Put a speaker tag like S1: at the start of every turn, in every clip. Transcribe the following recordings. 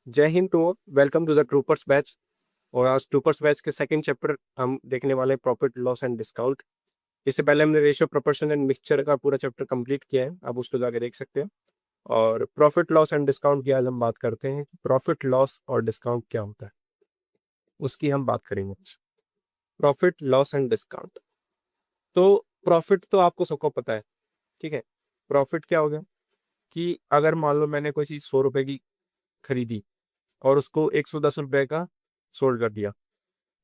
S1: जय हिंद to all, welcome to the troopers batch. और आज ट्रूपर्स बैच के सेकंड चैप्टर हम देखने वाले हैं, प्रॉफिट लॉस एंड डिस्काउंट। इससे पहले हमने रेशियो प्रोपोर्शन एंड मिक्सचर का पूरा चैप्टर कंप्लीट किया है, आप उसको जाके देख सकते हैं। और प्रॉफिट लॉस एंड डिस्काउंट की आज हम बात करते हैं। प्रॉफिट लॉस और डिस्काउंट क्या होता है उसकी हम बात करेंगे। Profit loss and discount. तो प्रॉफिट तो आपको सबको पता है, ठीक है। प्रॉफिट क्या हो गया कि अगर मान लो मैंने कोई चीज़ 100 रुपए की खरीदी और उसको 110 रुपए का सोल्ड कर दिया,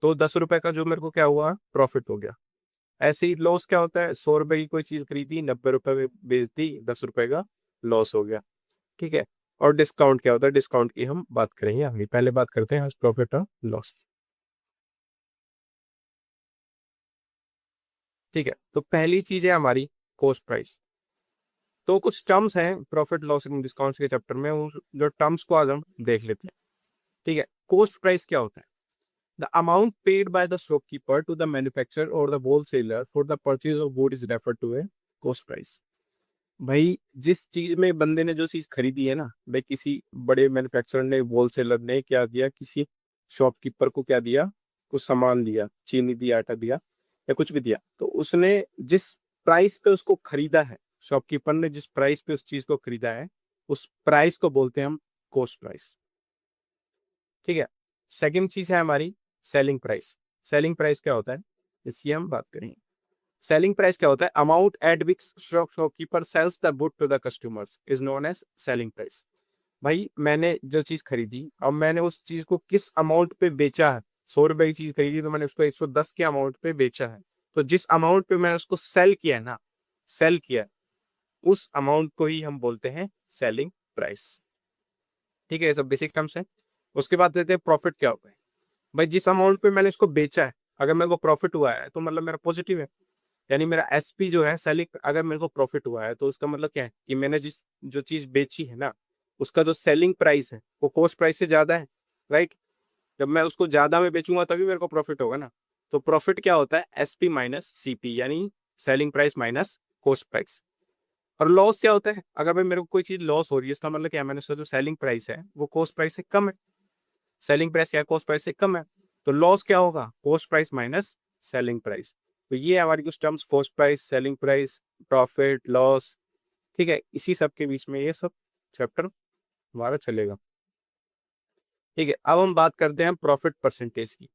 S1: तो 10 रुपए का जो मेरे को क्या हुआ, प्रॉफिट हो गया। ऐसे ही लॉस क्या होता है, 100 रुपए की कोई चीज खरीदी, 90 रुपए में बेच दी, 10 रुपए का लॉस हो गया, ठीक है। और डिस्काउंट क्या होता है, डिस्काउंट की हम बात करेंगे आगे। पहले बात करते हैं आज प्रॉफिट और लॉस, ठीक है। तो पहली चीज है हमारी कॉस्ट प्राइस। तो कुछ टर्म्स हैं प्रॉफिट लॉस एंड डिस्काउंट के चैप्टर में, उन जो टर्म्स को आज हम देख लेते हैं, ठीक है। कॉस्ट प्राइस क्या होता है? The amount paid by the shopkeeper to the manufacturer और the wholesaler for the purchase of good is referred to a cost price. भाई जिस चीज में बंदे ने जो चीज खरीदी है ना, भाई किसी बड़े मैन्युफैक्चरर ने, होलसेलर ने क्या दिया, किसी शॉपकीपर को क्या दिया, कुछ सामान दिया, चीनी दिया, आटा दिया या कुछ भी दिया, तो उसने जिस प्राइस पे उसको खरीदा है, शॉपकीपर ने जिस प्राइस पे उस चीज को खरीदा है, उस प्राइस को बोलते हैं हम कॉस्ट प्राइस, ठीक है। सेकंड चीज है हमारी सेलिंग प्राइस। सेलिंग प्राइस क्या होता है, इसकी हम बात करेंगे। सेलिंग प्राइस क्या होता है? Amount at which shopkeeper sells the good to the customers is known as selling price. भाई मैंने जो चीज खरीदी, अब मैंने उस चीज को किस अमाउंट पे बेचा है। 100 रुपए की चीज खरीदी तो मैंने उसको 110 के अमाउंट पे बेचा है, तो जिस अमाउंट पे मैंने उसको सेल किया है ना, सेल किया है, उस अमाउंट को ही हम बोलते हैं सेलिंग प्राइस, ठीक है। ये सब बेसिक टर्म्स है। उसके बाद देते हैं प्रॉफिट क्या होता है। भाई जिस अमाउंट पे मैंने इसको बेचा है, अगर मेरे को प्रॉफिट हुआ है तो मतलब मेरा पॉजिटिव है, यानी मेरा एसपी जो है सेलिंग, अगर मेरे को प्रॉफिट हुआ है तो उसका मतलब क्या है कि मैंने जिस जो चीज बेची है ना, उसका जो सेलिंग प्राइस है वो कॉस्ट प्राइस से ज्यादा है, राइट। जब मैं उसको ज्यादा में बेचूंगा तभी मेरे को प्रॉफिट होगा ना। तो प्रॉफिट क्या होता है, एसपी माइनस सीपी, यानी selling price minus cost price. और लॉस क्या होता है, अगर भाई मेरे को कोई चीज लॉस हो रही है, इसका मतलब क्या है, मैंने उसका जो सेलिंग प्राइस है वो कॉस्ट प्राइस से कम है। सेलिंग प्राइस क्या है, कॉस्ट प्राइस से कम है, तो लॉस क्या होगा, cost price minus selling price. तो ये हमारी कुछ terms, cost price, selling price, profit loss, ठीक है। इसी सब के बीच में ये सब चैप्टर हमारा चलेगा, ठीक है। अब हम बात करते हैं प्रॉफिट परसेंटेज की।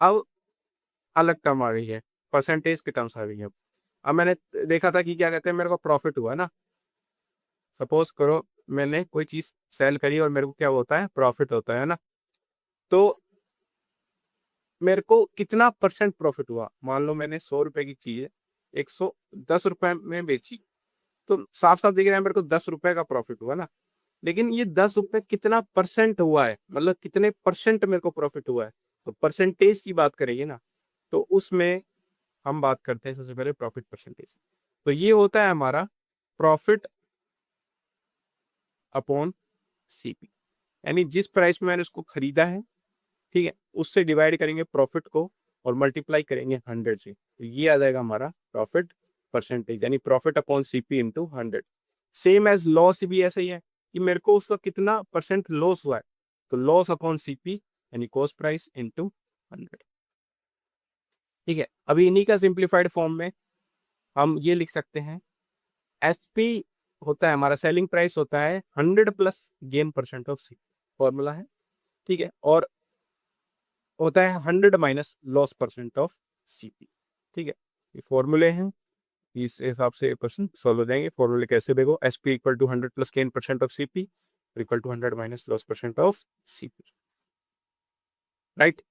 S1: अब अलग टर्म आ गई है, परसेंटेज की टर्म्स आ गई है। अब मैंने देखा था कि क्या कहते हैं, मेरे को प्रॉफिट हुआ ना, सपोज करो मैंने कोई चीज सेल करी और मेरे को क्या होता है, प्रॉफिट होता है ना। तो मेरे को कितना परसेंट प्रॉफिट हुआ, मान लो मैंने 100 रुपए की चीज 110 रुपए में बेची, तो साफ साफ दिख रहा है मेरे को 10 रुपए का प्रॉफिट हुआ ना। लेकिन ये 10 रुपए कितना परसेंट हुआ है, मतलब कितने परसेंट मेरे को प्रॉफिट हुआ है, तो परसेंटेज की बात करेंगे ना, तो उसमें हम बात करते हैं सबसे पहले प्रॉफिट परसेंटेज। तो ये होता है हमारा प्रॉफिट अपॉन सीपी, यानी जिस प्राइस में मैंने उसको खरीदा है, ठीक है, उससे डिवाइड करेंगे प्रॉफिट को और मल्टीप्लाई करेंगे 100 से, तो ये आ जाएगा हमारा प्रॉफिट परसेंटेज, यानी profit upon CP into 100। Same as loss भी ऐसा ही है कि मेरे को उसका कितना परसेंट लॉस हुआ है, तो लॉस अपॉन सीपी यानी कॉस्ट प्राइस इंटू 100, ठीक है। अभी इन्हीं का सिंप्लीफाइड फॉर्म में हम ये लिख सकते हैं, एसपी होता है हमारा, सेलिंग प्राइस होता है 100 plus gain percent of C, formula है, ठीक है। और होता है 100 minus loss percent of CP, ठीक है। ये फॉर्मूले हैं, इस हिसाब से क्वेश्चन सॉल्व हो जाएंगे। फॉर्मूले कैसे देखो, S P equal to 100 plus gain percent of CP equal to 100 minus loss percent of CP, right.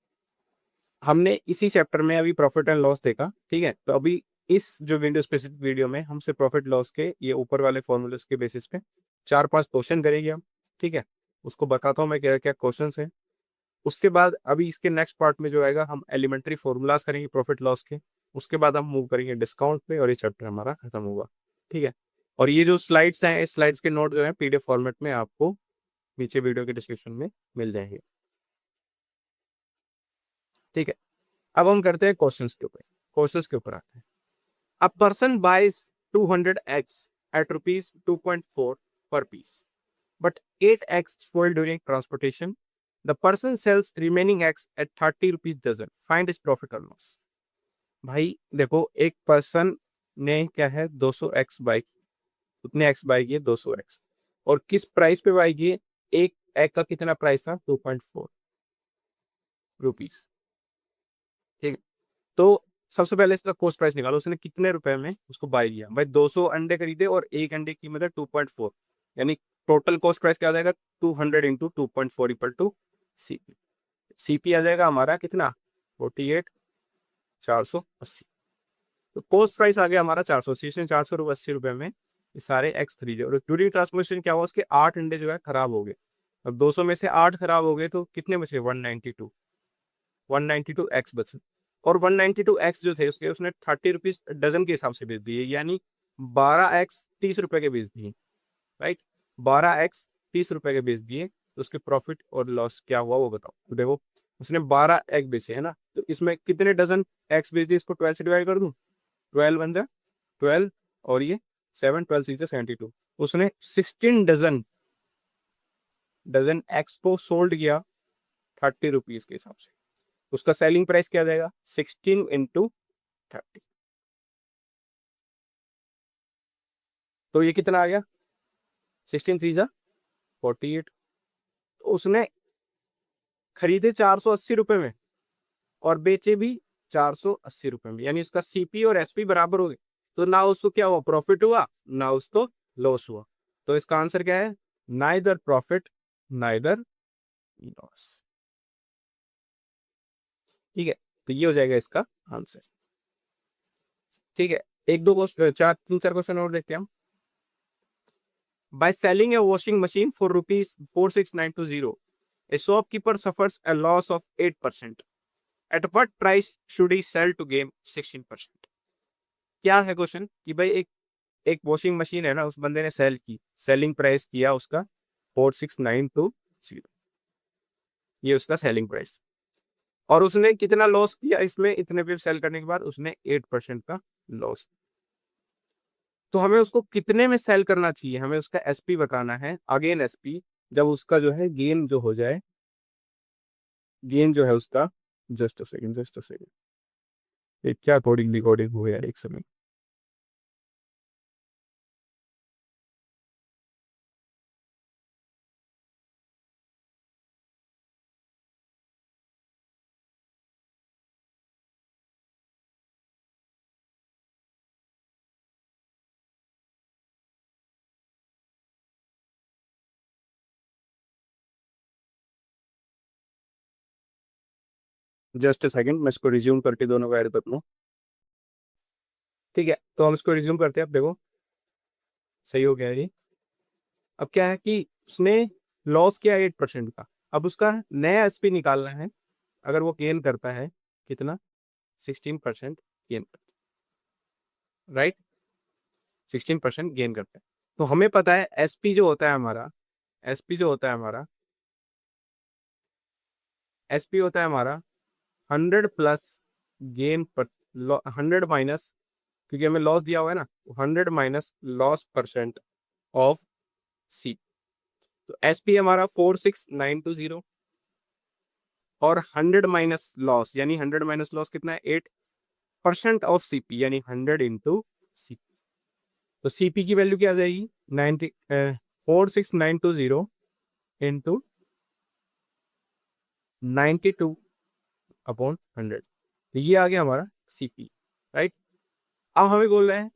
S1: हमने इसी चैप्टर में अभी प्रॉफिट एंड लॉस देखा, ठीक है। तो अभी इस जो वीडियो, स्पेसिफिक वीडियो में हमसे प्रॉफिट लॉस के ये ऊपर वाले फॉर्मूलेस के बेसिस पे 4-5 क्वेश्चन करेंगे हम, ठीक है। उसको बताता हूँ मैं क्या क्या क्वेश्चन है। उसके बाद अभी इसके नेक्स्ट पार्ट में जो आएगा, हम एलिमेंट्री फॉर्मूलाज करेंगे प्रॉफिट लॉस के। उसके बाद हम मूव करेंगे डिस्काउंट पे और ये चैप्टर हमारा खत्म होगा, ठीक है। और ये जो स्लाइड्स हैं, इस स्लाइड्स के नोट जो है पीडीएफ फॉर्मेट में आपको नीचे वीडियो के डिस्क्रिप्शन में मिल जाएंगे, ठीक है। अब हम करते हैं क्वेश्चंस के ऊपर, क्वेश्चंस के ऊपर आते हैं। A person buys 200 eggs at rupees 2.4 per piece. but 8x fuel during transportation. The person sells remaining x at 30 rupees dozen. Find his profit or loss. भाई देखो, एक पर्सन ने क्या है 200x बाइक, उतने एक्स बाई किए 200x, और किस प्राइस पे बाई किए, एक एक्स का कितना प्राइस था 2.4 रुपीज। ठीक, तो सबसे पहले इसका कॉस्ट प्राइस निकालो, उसने कितने रुपए में उसको बाई किया। भाई 200 अंडे खरीदे और एक अंडे की कीमत है 2.4, यानी टोटल कॉस्ट प्राइस क्या आ जाएगा 200 into 2.4 equal to CP. CP आ जाएगा हमारा कितना 48,480। तो कॉस्ट प्राइस आ गया हमारा 480, इसमें 480 रुपए में ये सारे एक्स खरीदे, और ड्यूरिंग ट्रांसपोर्टेशन क्या हुआ, उसके 8 अंडे जो है खराब हो गए। अब 200 में से 8 खराब हो गए तो कितने बचे 192 एक्स बचे, और 192 एक्स जो थे उसके उसने 30 रुपीज डजन के हिसाब से बेच दिए, यानी 12 एक्स 30 रुपए के बेच दिए। राइट, 12 एक्स 30 रुपए के बेच दिए, तो उसके प्रॉफिट और लॉस क्या हुआ वो बताओ। तो देखो उसने 12 एग बेचे है ना, तो इसमें कितने डजन एक्स बेच दिए, इसको 12 से डिवाइड कर दूं, 12 बन जाए 12, और ये 7, 12 से 72, उसने 16 डजन एक्स को सोल्ड किया 30 रुपीज के हिसाब से। उसका सेलिंग प्राइस क्या जाएगा 16 इंटू 30, तो ये कितना आ गया 16 3 जा 48। तो उसने खरीदे 480 रुपए में और बेचे भी 480 रुपए में, यानी उसका सीपी और एसपी बराबर हो गए। तो ना उसको क्या हुआ प्रॉफिट हुआ, ना उसको लॉस हुआ। तो इसका आंसर क्या है, नाइदर प्रॉफिट नाइदर लॉस। ठीक है, तो ये हो जाएगा इसका आंसर। ठीक है, एक दो क्वेश्चन, चार तीन चार क्वेश्चन और देखते हैं हम। By selling A washing machine for ₹46,920, a shopkeeper suffers a loss of 8%. At what price should he sell to gain 16%? क्या है क्वेश्चन कि भाई एक एक वॉशिंग मशीन है ना, उस बंदे ने सेल की, सेलिंग प्राइस किया उसका 46,920, ये उसका सेलिंग प्राइस, और उसने कितना लॉस किया इसमें, इतने पे सेल करने के बाद उसने 8% का लॉस। तो हमें उसको कितने में सेल करना चाहिए, हमें उसका एसपी बताना है, अगेन एसपी, जब उसका जो है गेन जो हो जाए, गेन जो है उसका, जस्ट अ सेकेंड, ये क्या कोडिंग रिकॉर्डिंग हो यार, एक समय। जस्ट अ सेकेंड, मैं इसको रिज्यूम करके दोनों को ऐड कर लूँ। ठीक है, तो हम इसको रिज्यूम करते हैं। अब देखो सही हो गया ये। अब क्या है कि उसने लॉस किया 8% का, अब उसका नया एसपी निकालना है। अगर वो गेन करता है कितना 16% गेन करता है, राइट, 16% गेन करता है। तो हमें पता है एसपी जो होता है हमारा, एसपी जो होता है हमारा, एसपी होता है हमारा 100 प्लस गेन पर 100 माइनस, क्योंकि हमें लॉस दिया हुआ है ना, 100 माइनस लॉस परसेंट ऑफ सी। तो एसपी हमारा 46,920, और 100 माइनस लॉस, यानी 100 माइनस लॉस कितना है 8% ऑफ सीपी, यानी 100 इंटू सीपी। तो सीपी की वैल्यू क्या आ जाएगी 46,920 इंटू 92/100, तो ये आ गया हमारा सीपी। राइट, अब हमें बोल रहे हैं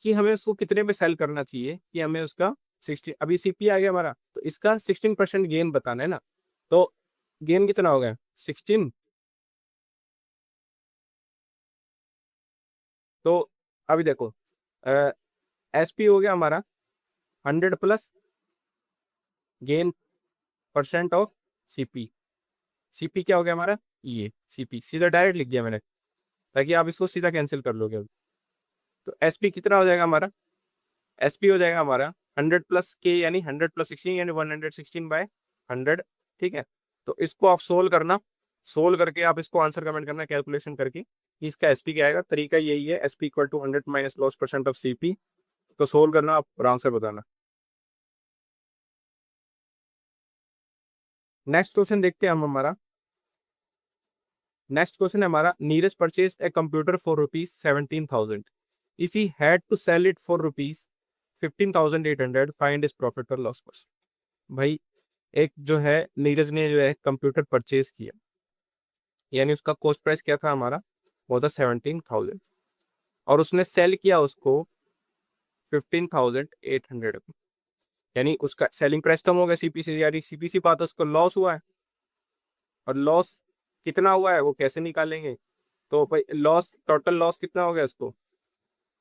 S1: कि हमें उसको कितने में सेल करना चाहिए, कि हमें उसका 16, अभी सीपी आ गया हमारा, तो इसका 16% गेन बताना है ना। तो गेन कितना हो गया 16, तो अभी देखो एसपी हो गया हमारा 100 plus gain percent of CP. CP क्या हो गया हमारा, ये सीपी सीधा डायरेक्ट लिख दिया मैंने, ताकि आप इसको सीधा कैंसिल कर लोगे। तो एसपी कितना हो जाएगा हमारा, एसपी हो जाएगा हमारा 100 प्लस के, यानी 100 प्लस 16, यानी 116/100। ठीक है, तो इसको आप सोल्व करना, सोल्व करके आप इसको आंसर कमेंट करना कैलकुलेशन करके कि इसका एसपी क्या आएगा। तरीका यही है, SP equal to 100 minus loss percent of CP. तो सोल्व करना, आप आंसर बताना। नेक्स्ट क्वेश्चन देखते हैं हम हमारा। नेक्स्ट क्वेश्चन है हमारा, Neeraj purchase a computer for ₹17,000 if he had to sell it for ₹15,800 find is profit और लॉस परसेंट। भाई एक जो है नीरज ने जो है कंप्यूटर परचेज किया, यानी उसका कॉस्ट प्राइस क्या था हमारा, वो था 17,000, और उसने सेल किया उसको 15,800, यानी उसका सेलिंग प्राइस कम हो गया सीपी से, यानी सीपीसी पाता उसको लॉस हुआ है। और लॉस कितना हुआ है वो कैसे निकालेंगे, तो भाई लॉस, टोटल लॉस कितना हो गया इसको,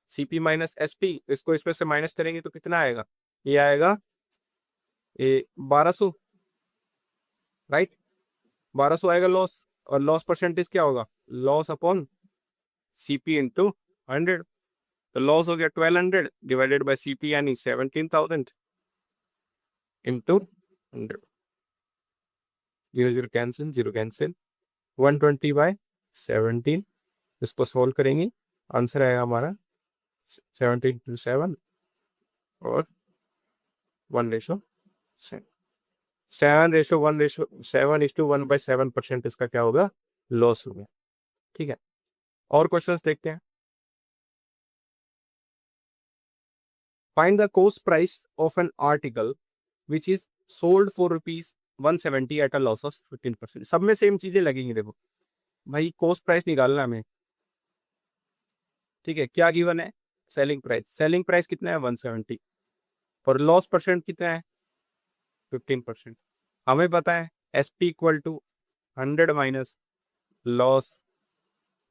S1: सीपी माइनस एसपी, इसको इसमें से माइनस करेंगे तो कितना आएगा, ये आएगा 1200, राइट, 1200 आएगा लॉस। और लॉस परसेंटेज क्या होगा, लॉस अपॉन सीपी इंटू 100, तो लॉस हो गया 1200 डिवाइडेड बाय सीपी यानी 17,000 इंटू 100, 0 0 कैंसिल, 0 कैंसिल, 120/17, इसको सोल्व करेंगे, आंसर आएगा हमारा 17 to 7 और 1:7, 7:1:7 इसका क्या होगा, लॉस हो गया। ठीक है, और क्वेश्चंस देखते हैं। Find the cost price of an article which is sold for ₹170 at a loss of 15%। सब में सेम चीजें लगेंगी, देखो भाई कॉस्ट प्राइस निकालना हमें, ठीक है, क्या गिवन है, सेलिंग प्राइस, सेलिंग प्राइस कितना है 170, और लॉस परसेंट कितना है 15%। हमें पता है S P equal to 100 minus loss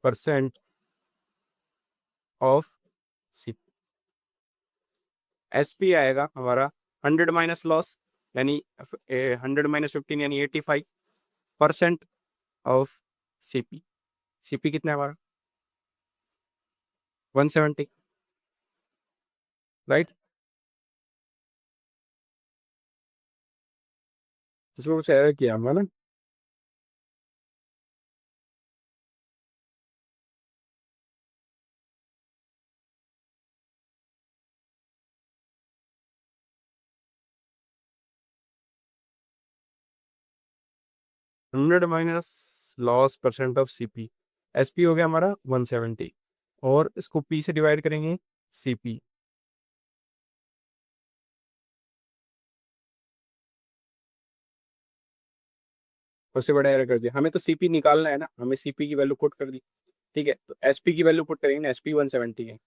S1: percent of C, S P आएगा हमारा 100 माइनस लॉस यानी 100 - 15 यानी 85% ऑफ सीपी, सीपी कितना है हमारा 170, राइट, इसमें कुछ एरर किया हमने ना, 100 minus loss percent of CP, SP हो गया हमारा 170, और इसको पी से डिवाइड करेंगे सीपी, उससे बड़ा एरर कर दिया, हमें तो सीपी निकालना है ना, हमें सीपी की वैल्यू पुट कर दी, ठीक है, तो एसपी की वैल्यू पुट करेंगे, एसपी 170 है,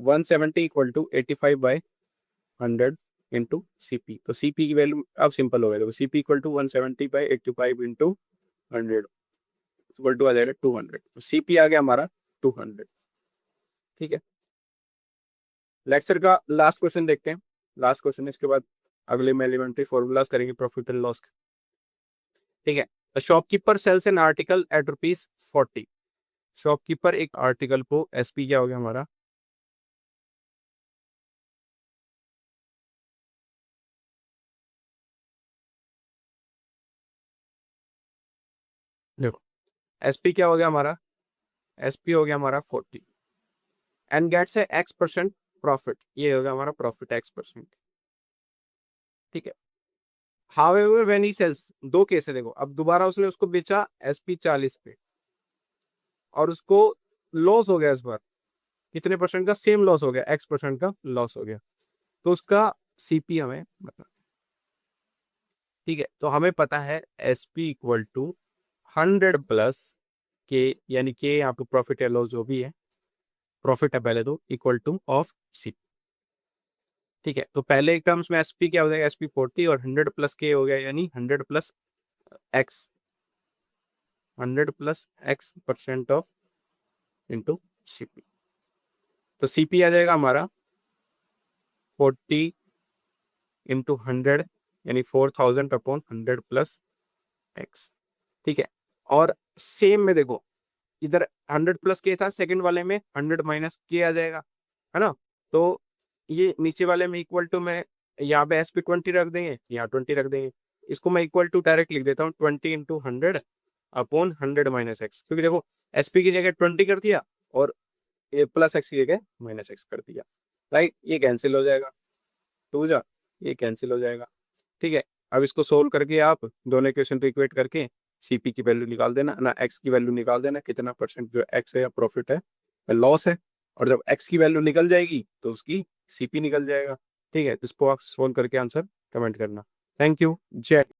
S1: 170 इक्वल टू 85/100 इंटू सीपी, तो सीपी की वैल्यू अब सिंपल हो गया, देखो CP equal to 170/85 into 100 equal to आ जाएगा 200, तो सीपी आ गया हमारा 200। ठीक है, लेक्चर का लास्ट क्वेश्चन देखते हैं, लास्ट क्वेश्चन, इसके बाद अगले में एलिमेंट्री फॉर्मूलाज करेंगे प्रॉफिट एंड लॉस। ठीक है, shopkeeper sells an article at ₹40, shopkeeper एक आर्टिकल को, एसपी क्या हो गया हमारा, देखो एसपी क्या हो गया हमारा, एसपी हो गया हमारा 40 एंड गेट्स है X% प्रॉफिट, ये हो गया हमारा प्रॉफिट X%। ठीक है, हाउएवर व्हेन ही सेल्स, दो केस है देखो, अब दोबारा उसने उसको बेचा एसपी 40 पे और उसको लॉस हो गया इस बार, कितने परसेंट का, सेम लॉस हो गया, X% का लॉस हो गया, तो उसका सीपी हमें बता। ठीक है, तो हमें पता है एसपी इक्वल टू 100 प्लस के, यानी के यहाँ पे प्रॉफिट या लॉस जो भी है, प्रॉफिट है पहले तो, इक्वल टू ऑफ सी। ठीक है, तो पहले एक टर्म्स में एसपी क्या हो जाएगा, एसपी 40 और 100 प्लस के हो गया, यानी 100 plus x, 100 plus X% of into CP, तो सीपी आ जाएगा हमारा 40 इंटू 100 यानी 4000 अपॉन 100 प्लस एक्स। ठीक है, और सेम में देखो इधर 100 प्लस के था, सेकंड वाले में 100 माइनस के आ जाएगा, है ना, तो ये नीचे वाले में इक्वल टू में, यहाँ पे एस पे 20 रख देंगे, यहाँ 20 रख देंगे, इसको मैं इक्वल टू डायरेक्ट लिख देता हूँ 20 इंटू 100 अपॉन 100 माइनस एक्स, क्योंकि देखो एसपी की जगह 20 कर दिया और प्लस एक्स की जगह माइनस एक्स कर दिया, राइट, ये कैंसिल हो जाएगा, टू जा, ये कैंसिल हो जाएगा। ठीक है, अब इसको सोल्व करके आप दोनों इक्वेशन को इक्वेट करके सीपी की वैल्यू निकाल देना ना, एक्स की वैल्यू निकाल देना, कितना परसेंट जो एक्स है या प्रॉफिट है या लॉस है, और जब एक्स की वैल्यू निकल जाएगी तो उसकी सीपी निकल जाएगा। ठीक है, इसको आप सोल्व करके आंसर कमेंट करना। थैंक यू, जय।